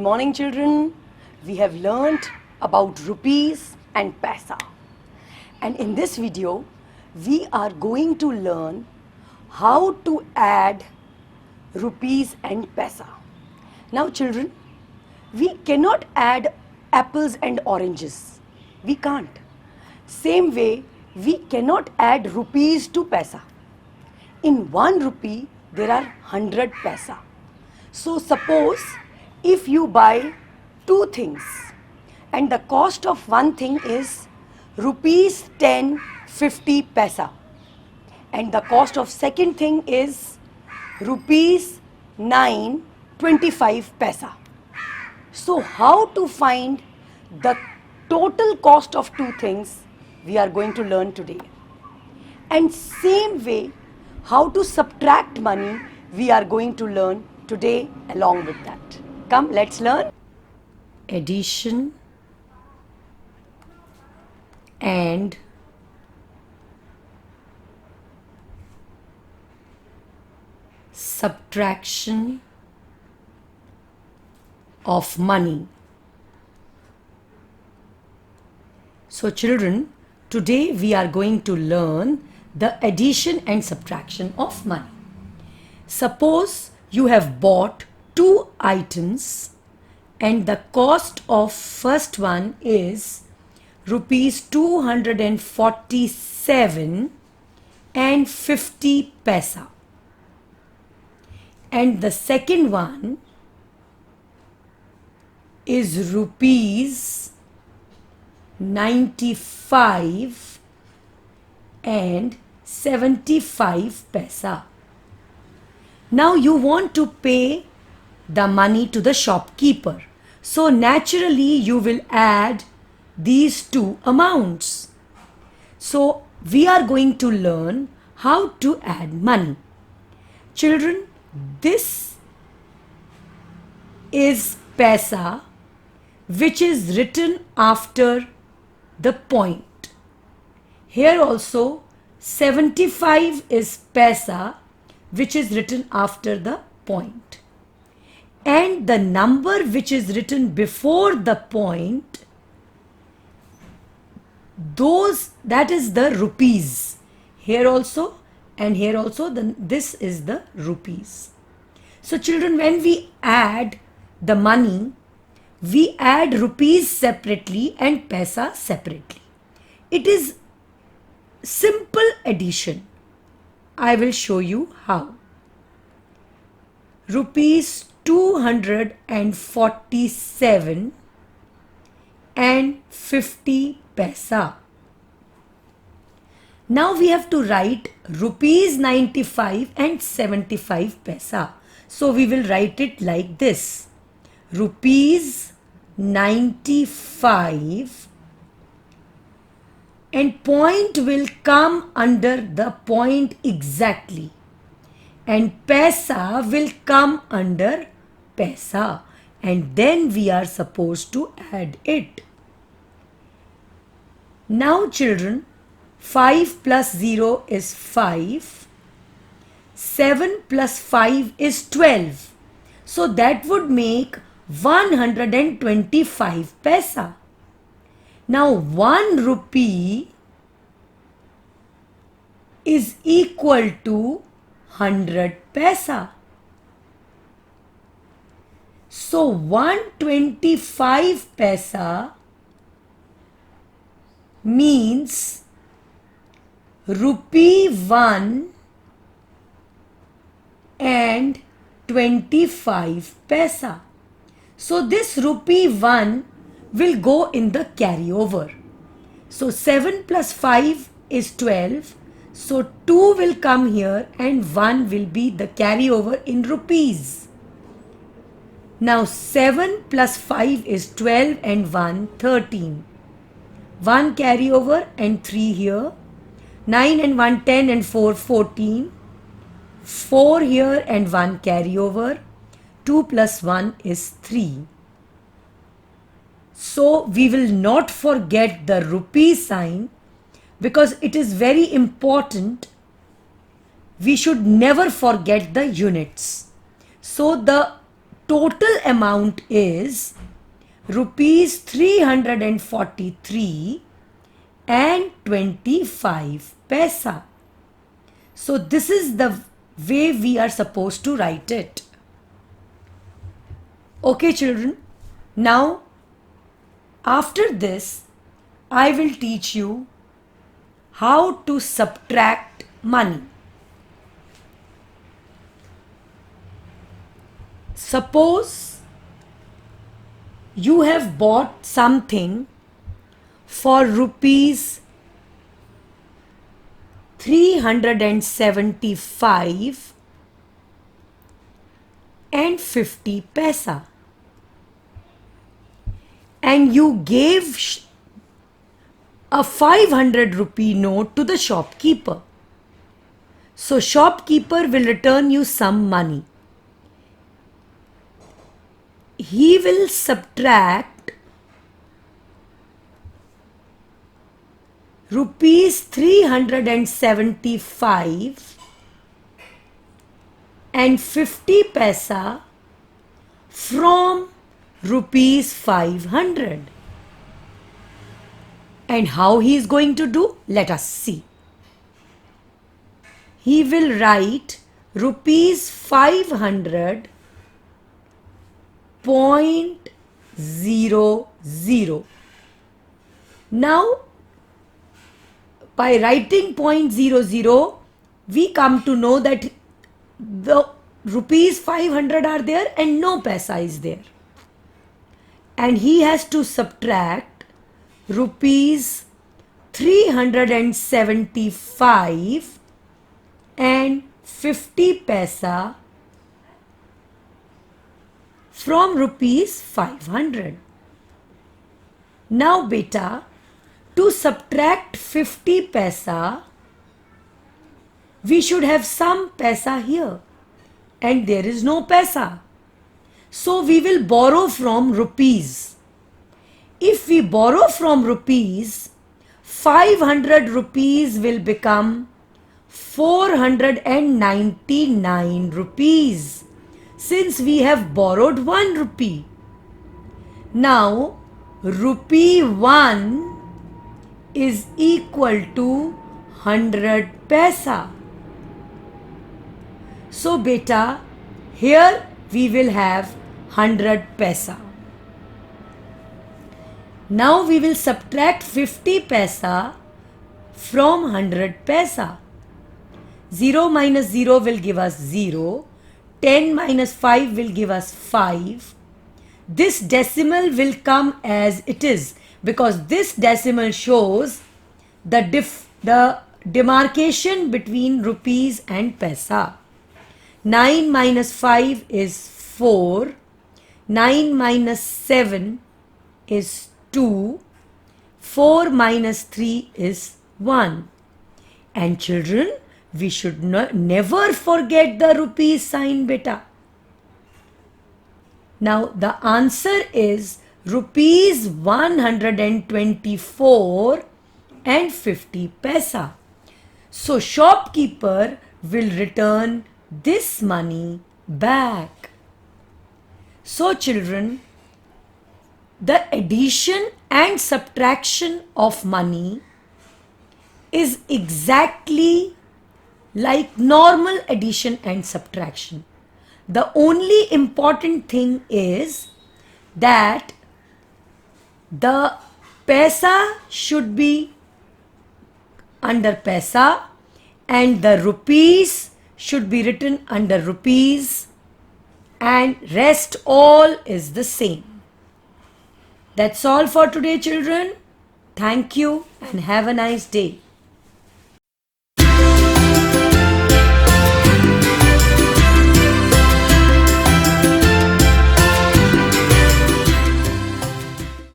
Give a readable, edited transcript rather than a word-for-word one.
morning, children. We have learnt about rupees and paisa. And in this video, we are going to learn how to add rupees and paisa. Now, children, we cannot add apples and oranges. We can't. Same way, we cannot add rupees to paisa. In 1 rupee, there are 100 paisa. So suppose if you buy 2 things and the cost of one thing is rupees 10 50 paisa and the cost of second thing is rupees 9 25 paisa. So how to find the total cost of 2 things we are going to learn today. And same way, how to subtract money we are going to learn today along with that. Come, let's learn. Addition and subtraction of money. So children, today we are going to learn the addition and subtraction of money. Suppose you have bought 2 items and the cost of first one is rupees 247 and 50 paisa and the second one is rupees 95 and 75 paisa. Now you want to pay the money to the shopkeeper. So naturally you will add these 2 amounts. So we are going to learn how to add money. Children, this is paisa which is written after the point. Here also 75 is paisa which is written after the point. And the number which is written before the point, that is the rupees. Here also and here also this is the rupees. So children, when we add the money, we add rupees separately and paisa separately. It is simple addition. I will show you how. Rupees 247 and 50 paisa. Now we have to write rupees 95 and 75 paisa. So we will write it like this. Rupees 95 and point will come under the point exactly and paisa will come under paisa and then we are supposed to add it. Now children, 5 plus 0 is 5, 7 plus 5 is 12. So that would make 125 paisa. Now 1 rupee is equal to 100 paisa. So 125 paisa means rupee 1 and 25 paisa. So this rupee 1 will go in the carryover. So 7 plus 5 is 12. So 2 will come here and 1 will be the carryover in rupees. Now 7 plus 5 is 12 and 1 13. 1 carryover and 3 here. 9 and 1 10 and 4 14. 4 here and 1 carryover. 2 plus 1 is 3. So we will not forget the rupee sign because it is very important. We should never forget the units. So the total amount is rupees 343 and 25 paisa. So this is the way we are supposed to write it. Okay children, now after this I will teach you how to subtract money. Suppose you have bought something for rupees 375 and 50 paisa, and you gave a 500 rupee note to the shopkeeper. So shopkeeper will return you some money. He will subtract rupees 375 and 50 paisa from rupees 500. And how he is going to do? Let us see. He will write rupees 500.00. Now, by writing 0.00, we come to know that the rupees 500 are there and no paisa is there. And he has to subtract rupees 375 and 50 paisa from rupees 500. Now beta, to subtract 50 paisa, we should have some paisa here, and there is no paisa. So we will borrow from rupees. If we borrow from rupees, 500 rupees will become 499 rupees, since we have borrowed 1 rupee. Now, rupee 1 is equal to 100 paisa. So beta, here we will have 100 paisa. Now we will subtract 50 paisa from 100 paisa. 0 minus 0 will give us 0. 10 minus 5 will give us 5. This decimal will come as it is, because this decimal shows the demarcation between rupees and paisa. 9 minus 5 is 4. 9 minus 7 is 2. 4 minus 3 is 1. And children, we should never forget the rupees sign beta. Now the answer is rupees 124 and 50 paisa. So shopkeeper will return this money back. So children, the addition and subtraction of money is exactly like normal addition and subtraction. The only important thing is that the paisa should be under paisa and the rupees should be written under rupees, and rest all is the same. That's all for today, children. Thank you and have a nice day.